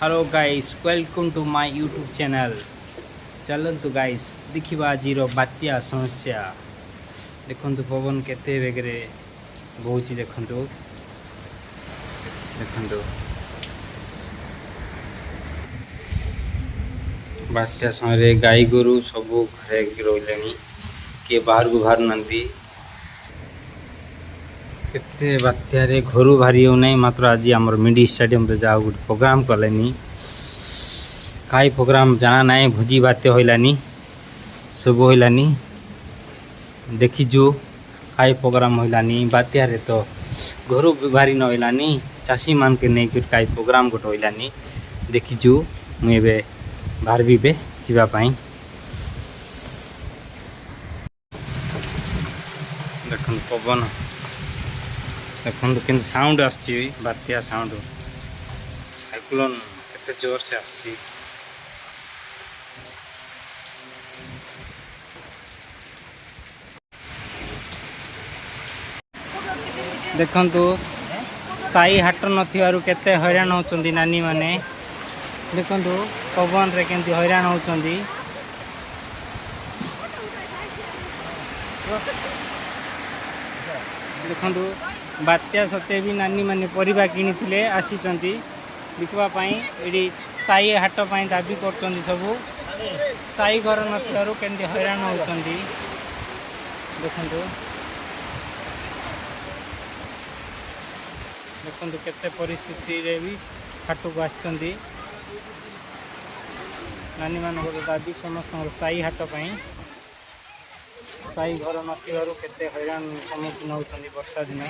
Hello guys, welcome to my YouTube channel. चलतु guys देखा आज बात्या समस्या। देखु पवन केते बेगरे बोची। देखु देखु बात्या समय गाई गोरु सब घरे रही किए बाहर को बाहर ना केते बात्यारे घर बाहरी हो नहीं। मात्र आज आम मिडी स्टेडियम जाओ गोटे प्रोग्राम कलेनी काई प्रोग्राम जाना ना भोजी बात्या होइलानी सब होइलानी देखीजु काई प्रोग्राम होइलानी बात्यारे तो घर बाहरी न होइलानी चाषी मान के नहीं कि काई प्रोग्राम गोटे होइलानी देखीजु मुझे बाहर भी जावाई देखो पवन देखो कि साउंड आसची बात्या साउंड साइक्लोन केते जोर से आसची। देखंतु स्थायी हाट नथिबारु केते हैरान होचंदी नानी माने। देखंतु पवन रे केंती हैरान होचंदी। देखंतु बात्या सते भी नानी माने परिबा किनिथिले आसीचंती बिकवा पई एडी स्थायी हाट पई दाबी करचंदी। सबु स्थायी घर नथिबारु केंती हैरान होचंदी। देखंतु देखो केते परिस्थिति रे भी हाट को आछंदी नानी मान दाबी समस्त स्थायी हाट पाई स्थायी घर नथिबारु केते हैरान सम्मुखीन होचंदी वर्षा दिन।